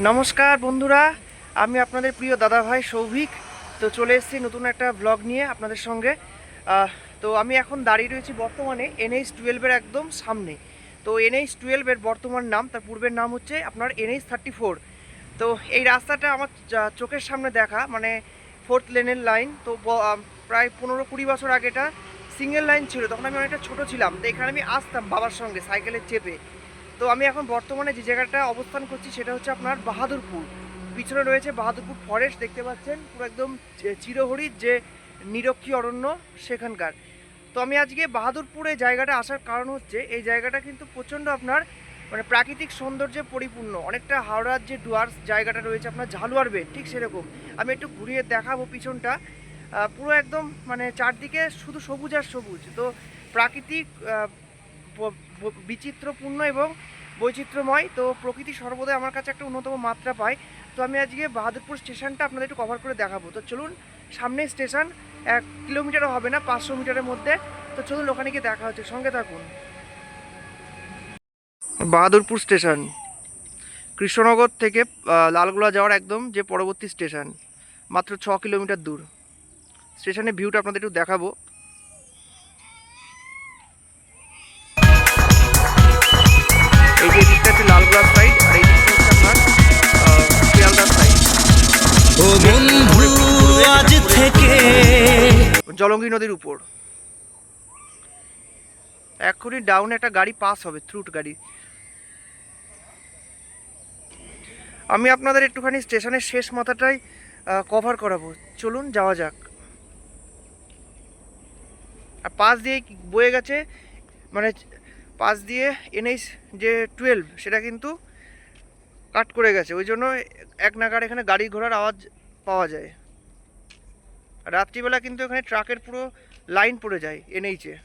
নমস্কার বন্ধুরা, আমি আপনাদের প্রিয় দাদা ভাই সৌভিক। তো চলে এসেছি নতুন একটা ব্লগ নিয়ে আপনাদের সঙ্গে। তো আমি এখন দাঁড়িয়ে রয়েছি বর্তমানে NH-12-এর একদম সামনে। তো NH-12-এর বর্তমান নাম, তার পূর্বের নাম হচ্ছে আপনার NH-34। তো এই রাস্তাটা আমার চোখের সামনে দেখা, মানে 4th লেনের লাইন। তো প্রায় 15-20 বছর আগে এটা সিঙ্গেল লাইন ছিল, তখন আমি অনেকটা ছোটো ছিলাম। তো এখানে আমি আসতাম বাবার সঙ্গে সাইকেলে চেপে। তো আমি এখন বর্তমানে যে জায়গাটা অবস্থান করছি সেটা হচ্ছে আপনার বাহাদুরপুর। পিছনে রয়েছে বাহাদুরপুর ফরেস্ট, দেখতে পাচ্ছেন পুরো একদম চিরহরিৎ যে নিরক্ষী অরণ্য সেখানকার। তো আমি আজকে বাহাদুরপুরে জায়গাটা আসার কারণ হচ্ছে এই জায়গাটা কিন্তু প্রচণ্ড আপনার মানে প্রাকৃতিক সৌন্দর্যে পরিপূর্ণ, অনেকটা হাওড়ার যে ডুয়ার্স জায়গাটা রয়েছে আপনার ঝালুয়ার বেট, ঠিক সেরকম। আমি একটু ঘুরিয়ে দেখাবো পিছনটা। পুরো একদম মানে চারদিকে শুধু সবুজ আর সবুজ। তো প্রাকৃতিক বিচিত্রপূর্ণ এবং বৈচিত্র্যময়। তো প্রকৃতি সর্বদাই আমার কাছে একটা অন্যতম মাত্রা পায়। তো আমি আজকে বাহাদুরপুর স্টেশনটা আপনাদের একটু কভার করে দেখাবো। তো চলুন, সামনে স্টেশন, 1 কিলোমিটারও হবে না, 500 মিটারের মধ্যে। তো চলুন ওখানে গিয়ে দেখা হচ্ছে, সঙ্গে থাকুন। বাহাদুরপুর স্টেশন কৃষ্ণনগর থেকে লালগোলা যাওয়ার একদম যে পরবর্তী স্টেশন, মাত্র 6 কিলোমিটার দূর। স্টেশনের ভিউটা আপনাদের একটু দেখাবো। এই যে দিকটা হচ্ছে লালগোলা সাইড, আর এই দিকটা হচ্ছে আপনার শিয়ালদার সাইড। ও বন্ধু আজ থেকে জলঙ্গি নদীর উপর এক্ষুনি ডাউনে একটা গাড়ি পাস হবে, থ্রুট গাড়ি। আমি আপনাদের একটুখানি স্টেশনের শেষ মাথাটাই কভার করাবো, চলুন যাওয়া যাক। আর পাশ দিয়ে বয়ে গেছে, মানে পাশ দিয়ে NH-12 সেটা কিন্তু কাট করে গেছে, ওই জন্য এক নাগাড় এখানে গাড়ি ঘোড়ার আওয়াজ পাওয়া যায়। রাত্রিবেলা কিন্তু এখানে ট্রাকের পুরো লাইন পড়ে যায় NH-এ।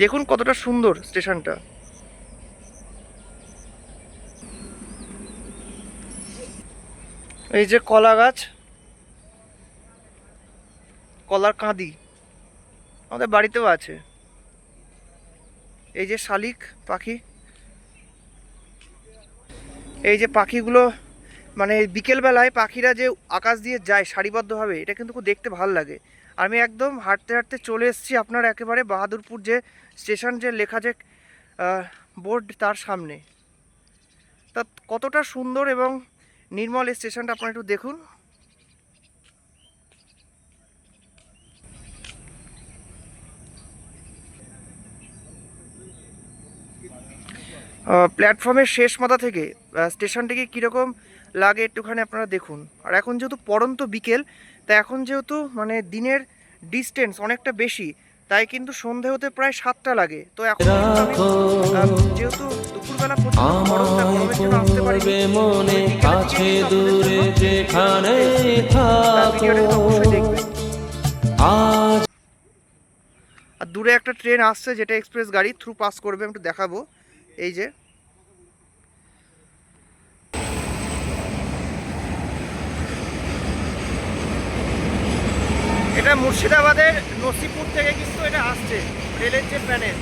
দেখুন কতটা সুন্দর স্টেশনটা। এই যে কলা গাছ, কলার কাঁদি আমাদের বাড়িতেও আছে। এই যে শালিক পাখি, এই যে পাখিগুলো, মানে বিকেলবেলায় পাখিরা যে আকাশ দিয়ে যায় সারিবদ্ধভাবে, এটা কিন্তু খুব দেখতে ভালো লাগে। আমি একদম হাঁটতে হাঁটতে চলে এসেছি আপনার একেবারে বাহাদুরপুর যে স্টেশন, যে লেখা যে বোর্ড তার সামনে। তা কতটা সুন্দর এবং নির্মল এই স্টেশনটা আপনারা একটু দেখুন। প্ল্যাটফর্মের শেষ মাথা থেকে স্টেশনটিকে কীরকম লাগে একটুখানি আপনারা দেখুন। আর এখন যেহেতু পড়ন্ত বিকেল, তাই এখন যেহেতু মানে দিনের ডিস্টেন্স অনেকটা বেশি, তাই কিন্তু সন্ধে হতে প্রায় 7টা লাগে। তো এখন কিন্তু আমি যেহেতু দুপুরবেলা পর্যন্ত গরমটা, গরমের জন্য আসতে পারিনি, মনে কাছে দূরে যেখানে ভিডিওটা অবশ্যই দেখবেন। আজ আর দূরে একটা ট্রেন আসছে, যেটা এক্সপ্রেস গাড়ি থ্রু পাস করবে, আমি একটু দেখাবো। এই যে এটা মুর্শিদাবাদের নসিপুর থেকে কিন্তু এটা আসছে, রেলের যে প্যানেল।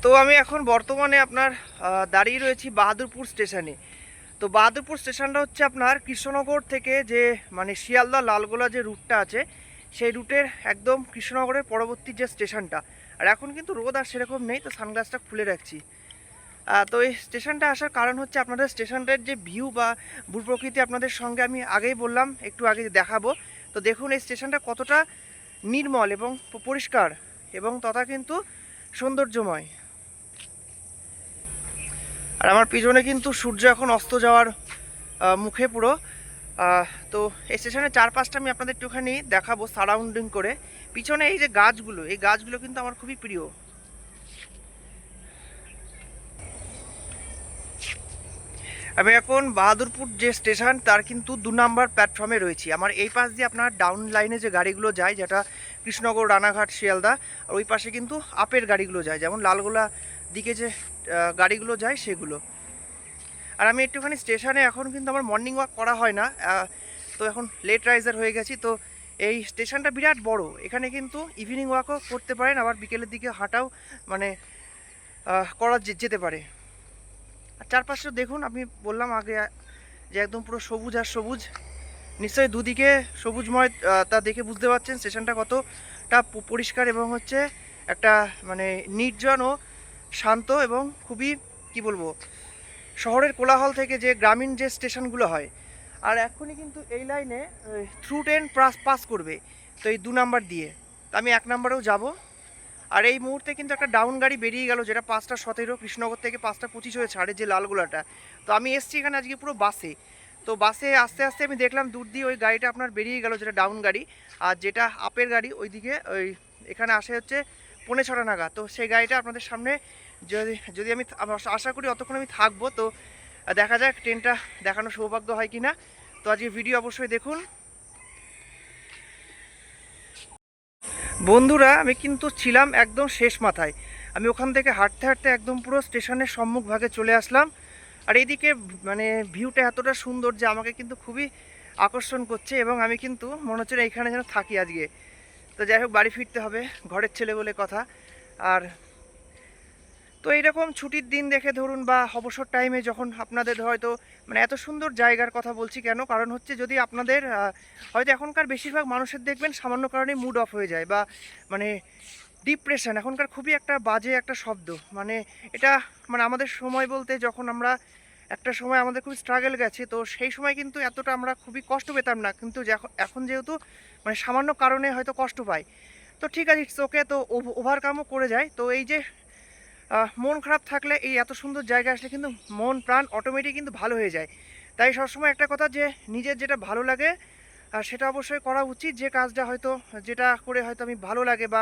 তো আমি এখন বর্তমানে আপনার দাঁড়িয়ে রয়েছি বাহাদুরপুর স্টেশনে। তো বাহাদুরপুর স্টেশনটা হচ্ছে আপনার কৃষ্ণনগর থেকে যে মানে শিয়ালদা লালগোলা যে রুটটা আছে, সেই রুটের একদম কৃষ্ণনগরের পরবর্তী যে স্টেশনটা। আর এখন কিন্তু রোদ আর সেরকম নেই, তো সানগ্লাসটা খুলে রাখছি। তো এই স্টেশনটা আসার কারণ হচ্ছে আপনাদের স্টেশনটার যে ভিউ বা ভূপ্রকৃতি আপনাদের সঙ্গে আমি আগেই বললাম, একটু আগে দেখাবো। তো দেখুন এই স্টেশনটা কতটা নির্মল এবং পরিষ্কার এবং তথা কিন্তু সৌন্দর্যময়। আর আমার পিছনে কিন্তু সূর্য এখন অস্ত যাওয়ার মুখে পুরো। তো এই স্টেশনের চারপাশটা আমি আপনাদের একটুখানি দেখাবো সারাউন্ডিং করে। পিছনে এই যে গাছগুলো, এই গাছগুলো কিন্তু আমার খুবই প্রিয়। আমি এখন বাহাদুরপুর যে স্টেশন তার কিন্তু 2 নম্বর প্ল্যাটফর্মে রয়েছি। আমার এই পাশ দিয়ে আপনার ডাউন লাইনে যে গাড়িগুলো যায়, যেটা কৃষ্ণনগর, রানাঘাট, শিয়ালদা, আর ওই পাশে কিন্তু আপের গাড়িগুলো যায়, যেমন লালগোলা দিকে যে গাড়িগুলো যায় সেগুলো। আর আমি একটুখানি স্টেশনে, এখন কিন্তু আমার মর্নিং ওয়াক করা হয় না, তো এখন লেট রাইজার হয়ে গেছি। তো এই স্টেশনটা বিরাট বড়, এখানে কিন্তু ইভিনিং ওয়াকও করতে পারেন, আবার বিকেলের দিকে হাঁটাও মানে করা যেতে পারে। আর চারপাশে দেখুন, আমি বললাম আগে যে একদম পুরো সবুজ আর সবুজ, নিশ্চয়ই দুদিকে সবুজময়, তা দেখে বুঝতে পারছেন স্টেশনটা কতটা পরিষ্কার এবং হচ্ছে একটা মানে নির্জন ও শান্ত এবং খুবই কি বলবো, শহরের কোলাহল থেকে যে গ্রামীণ যে স্টেশনগুলো হয়। আর এখনই কিন্তু এই লাইনে থ্রু ট্রেন পাস করবে, তো এই 2 নাম্বার দিয়ে, তো আমি 1 নাম্বারেও যাব। আর এই মুহূর্তে কিন্তু একটা ডাউন গাড়ি বেরিয়ে গেল, যেটা 5:17 কৃষ্ণনগর থেকে 5:25 হয়ে ছাড়ে, যে লালগোলাটা। তো আমি এসছি এখানে আজকে পুরো বাসে, তো বাসে আস্তে আস্তে আমি দেখলাম দূর দিয়ে ওই গাড়িটা আপনার বেরিয়ে গেল, যেটা ডাউন গাড়ি। আর যেটা আপের গাড়ি ওইদিকে ওই এখানে আসে হচ্ছে 5:45 নাগাদ। তো সেই গাড়িটা আপনাদের সামনে, যদি যদি আমি আশা করি অতক্ষণ আমি থাকবো, তো দেখা যাক ট্রেনটা দেখানোর সৌভাগ্য হয় কি না। তো আজকে ভিডিও অবশ্যই দেখুন বন্ধুরা। আমি কিন্তু ছিলাম একদম শেষ মাথায়, আমি ওখান থেকে হাঁটতে হাঁটতে একদম পুরো স্টেশনের সম্মুখ ভাগে চলে আসলাম। আর এইদিকে মানে ভিউটা এতটা সুন্দর যে আমাকে কিন্তু খুবই আকর্ষণ করছে, এবং আমি কিন্তু মনে হচ্ছে না এখানে যেন থাকি আজকে। তো যাই হোক, বাড়ি ফিরতে হবে, ঘরের ছেলে বলে কথা। আর তো এইরকম ছুটির দিন দেখে ধরুন, বা অবসর টাইমে যখন আপনাদের হয়তো মানে এত সুন্দর জায়গার কথা বলছি কেন, কারণ হচ্ছে যদি আপনাদের হয়তো এখনকার বেশিরভাগ মানুষের দেখবেন সামান্য কারণে মুড অফ হয়ে যায়, বা মানে ডিপ্রেশন এখনকার খুবই একটা বাজে একটা শব্দ। মানে এটা মানে আমাদের সময় বলতে, যখন আমরা একটা সময় আমাদের খুব স্ট্রাগল গেছে, তো সেই সময় কিন্তু এতটা আমরা খুবই কষ্ট পেতাম না, কিন্তু এখন যেহেতু মানে সামান্য কারণে হয়তো কষ্ট পাই, তো ঠিক আছে, ইটস ওকে, তো ওভারকামও করে যায়। তো এই যে মন খারাপ থাকলে এই এত সুন্দর জায়গা আসলে কিন্তু মন প্রাণ অটোমেটিক কিন্তু ভালো হয়ে যায়। তাই সবসময় একটা কথা, যে নিজের যেটা ভালো লাগে সেটা অবশ্যই করা উচিত। যে কাজটা হয়তো, যেটা করে হয়তো আমি ভালো লাগে, বা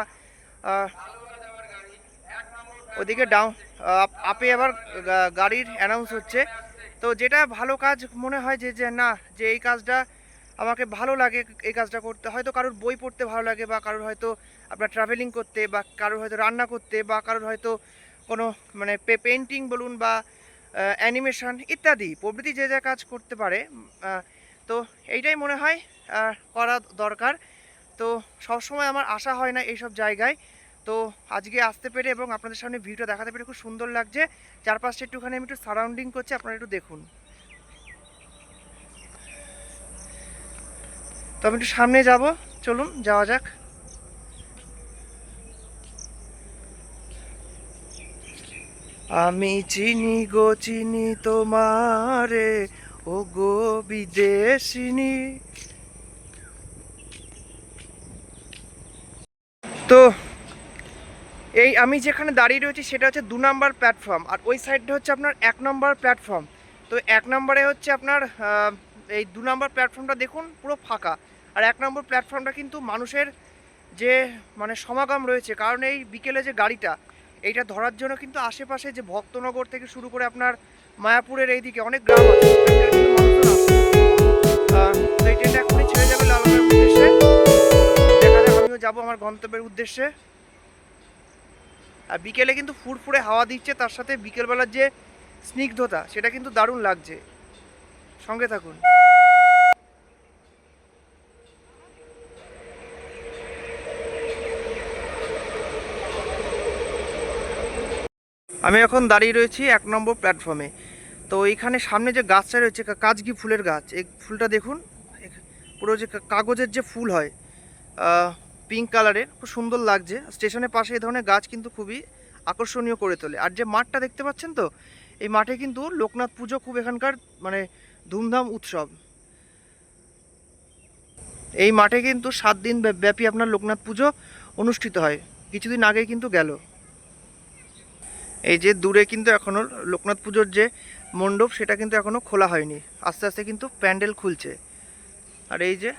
ওদিকে ডাউন আপে আবার গাড়ির অ্যানাউন্স হচ্ছে। তো যেটা ভালো কাজ মনে হয়, যে যে না, যে এই কাজটা আমাকে ভালো লাগে এই কাজটা করতে, হয়তো কারোর বই পড়তে ভালো লাগে, বা কারোর হয়তো আপনার ট্রাভেলিং করতে, বা কারোর হয়তো রান্না করতে, বা কারোর হয়তো কোনো মানে পেন্টিং বলুন, বা অ্যানিমেশন ইত্যাদি প্রভৃতি যে যা কাজ করতে পারে। তো এইটাই মনে হয় করা দরকার। তো সবসময় আমার আসা হয় না এইসব জায়গায়, তো আজকে আসতে পেরে এবং আপনাদের সামনে ভিউটা দেখাতে পেরে খুব সুন্দর লাগছে। চারপাশটা একটুখানি আমি একটু সারাউন্ডিং করছি, আপনারা একটু দেখুন। তো আমি একটু সামনে যাব, চলুন যাওয়া যাক। আমি চিনি গো চিনি তোমারে, ও গো বিদেশিনী। তো এই আমি যেখানে দাঁড়িয়ে রয়েছি সেটা হচ্ছে 2 নাম্বার প্ল্যাটফর্ম, আর ওই সাইডটা হচ্ছে আপনার 1 নাম্বার প্ল্যাটফর্ম। তো 1 নাম্বারে হচ্ছে আপনার এই 2 নাম্বার প্ল্যাটফর্মটা দেখুন পুরো ফাঁকা, আর 1 নম্বর প্ল্যাটফর্মটা কিন্তু মানুষের যে মানে সমাগম রয়েছে, কারণ এই বিকেলে যে গাড়িটা এইটা ধরার জন্য কিন্তু আশেপাশে যে ভক্তনগর থেকে শুরু করে আপনার মায়াপুরের এইদিকে অনেক গ্রাম আছে, সেখানকার কিন্তু মানুষজন আসে। তো এই ট্রেনটা এখনই ছেড়ে যাবে লালগড়ের উদ্দেশ্যে, দেখা যাক, আমিও যাবো আমার গন্তব্যের উদ্দেশ্যে। আর বিকেলে কিন্তু ফুরফুরে হাওয়া দিচ্ছে, তার সাথে বিকেলবেলার যে স্নিগ্ধতা সেটা কিন্তু দারুণ লাগছে। সঙ্গে থাকুন। আমি এখন দাঁড়িয়ে রয়েছি 1 নম্বর প্ল্যাটফর্মে। তো এইখানে সামনে যে গাছটা রয়েছে কাজগি ফুলের গাছ, এই ফুলটা দেখুন, পুরো যে কাগজের যে ফুল হয় পিঙ্ক কালারের, খুব সুন্দর লাগছে। স্টেশনের পাশে এই ধরনের গাছ কিন্তু খুবই আকর্ষণীয় করে তোলে। আর যে মাঠটা দেখতে পাচ্ছেন, তো এই মাঠে কিন্তু লোকনাথ পুজো খুব এখানকার মানে ধুমধাম উৎসব। এই মাঠে কিন্তু 7 দিন ব্যাপী আপনার লোকনাথ পুজো অনুষ্ঠিত হয়, কিছুদিন আগে কিন্তু গেল। এই যে দূরে কিন্তু এখনও লোকনাথ পুজোর যে মণ্ডপ সেটা কিন্তু এখনও খোলা হয়নি, আস্তে আস্তে কিন্তু প্যান্ডেল খুলছে। আর এই যে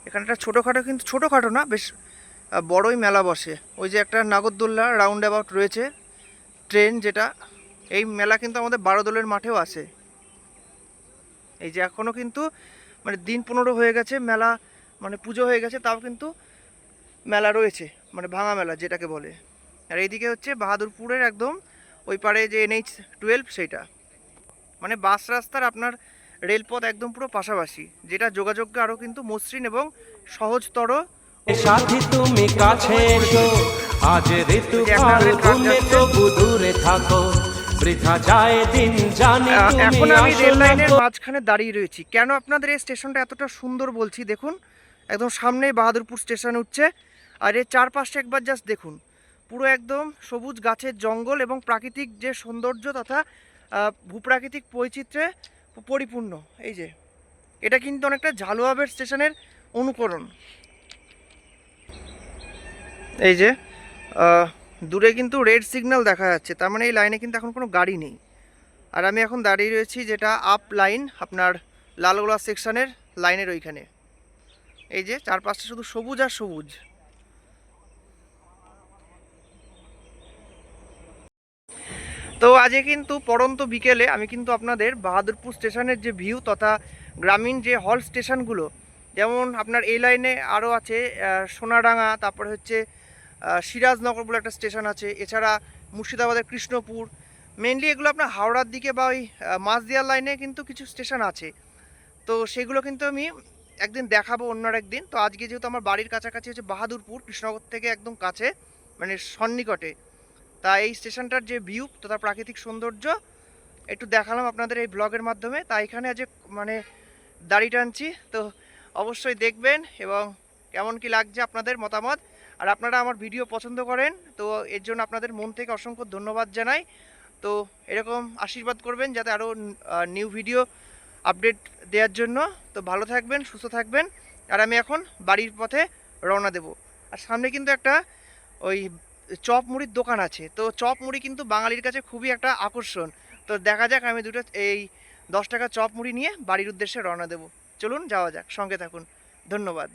এখানে একটা ছোটোখাটো, কিন্তু ছোটোখাটো না, বেশ বড়ই মেলা বসে। ওই যে একটা নাগরদোল্লা রাউন্ড অ্যাবাউট রয়েছে, ট্রেন যেটা, এই মেলা কিন্তু আমাদের বারোদোলের মাঠেও আসে। এই যে এখনও কিন্তু মানে দিন 15 হয়ে গেছে, মেলা মানে পুজো হয়ে গেছে, তাও কিন্তু মেলা রয়েছে, মানে ভাঙা মেলা যেটাকে বলে। আর এইদিকে হচ্ছে বাহাদুরপুরের একদম ওই পারে যে NH-12 সেইটা, মানে বাস রাস্তার আপনার রেলপথ একদম পুরো পাশাপাশি, যেটা যোগাযোগকে আরও কিন্তু মসৃণ এবং সহজতর। সাথী তুমি কাছে এসো, আজ ঋতুকাল তুমি তবু দূরে থাকো, বৃথা যায় দিন জানি তুমি এখন আমি আসো রেল না লাইনের কো। মাঝখানে দাঁড়িয়ে রয়েছি। কেন আপনাদের এই স্টেশনটা এতটা সুন্দর বলছি, দেখুন একদম সামনেই বাহাদুরপুর স্টেশন উঠছে, আর এর চারপাশে একবার জাস্ট দেখুন, পুরো একদম সবুজ গাছের জঙ্গল এবং প্রাকৃতিক যে সৌন্দর্য তথা ভূপ্রাকৃতিক বৈচিত্র্যে পরিপূর্ণ। এই যে এটা কিন্তু অনেকটা ঝালুয়াবের স্টেশনের অনুকরণ। এই যে দূরে কিন্তু রেড সিগন্যাল দেখা যাচ্ছে, তার মানে এই লাইনে কিন্তু এখন কোনো গাড়ি নেই। আর আমি এখন দাঁড়িয়ে রয়েছি যেটা আপ লাইন, আপনার লালগোলা সেকশনের লাইনের ওইখানে। এই যে চারপাশটা শুধু সবুজ আর সবুজ। তো আজকে কিন্তু পড়ন্ত বিকেলে আমি কিন্তু আপনাদের বাহাদুরপুর স্টেশনের যে ভিউ তথা গ্রামীণ যে হল স্টেশনগুলো, যেমন আপনার এই লাইনে আরও আছে সোনাডাঙ্গা, তারপরে হচ্ছে সিরাজনগর বলে একটা স্টেশন আছে, এছাড়া মুর্শিদাবাদের কৃষ্ণপুর, মেনলি এগুলো আপনার হাওড়ার দিকে বা ওই মাঝদিয়ার লাইনে কিন্তু কিছু স্টেশন আছে। তো সেগুলো কিন্তু আমি একদিন দেখাবো অন্য একদিন। তো আজকে যেহেতু আমার বাড়ির কাছাকাছি হচ্ছে বাহাদুরপুর, কৃষ্ণনগর থেকে একদম কাছে, মানে সন্নিকটে, তা এই স্টেশনটার যে ভিউ তথা প্রাকৃতিক সৌন্দর্য একটু দেখালাম আপনাদের এই ব্লগের মাধ্যমে। তা এখানে আজ মানে দাড়ি টানছি, তো অবশ্যই দেখবেন এবং কেমন কি লাগছে আপনাদের মতামত। আর আপনারা আমার ভিডিও পছন্দ করেন, তো এর জন্য আপনাদের মন থেকে অসংখ্য ধন্যবাদ জানাই। তো এরকম আশীর্বাদ করবেন যাতে আরও নিউ ভিডিও আপডেট দেওয়ার জন্য। তো ভালো থাকবেন, সুস্থ থাকবেন। আর আমি এখন বাড়ির পথে রওনা দেব। আর সামনে কিন্তু একটা ওই চপ মুড়ির দোকান আছে, তো চপ মুড়ি কিন্তু বাঙালির কাছে খুবই একটা আকর্ষণ। তো দেখা যাক, আমি দুটো এই 10 টাকা চপ মুড়ি নিয়ে বাড়ির উদ্দেশ্যে রওনা দেব। চলুন যাওয়া যাক, সঙ্গে থাকুন। ধন্যবাদ।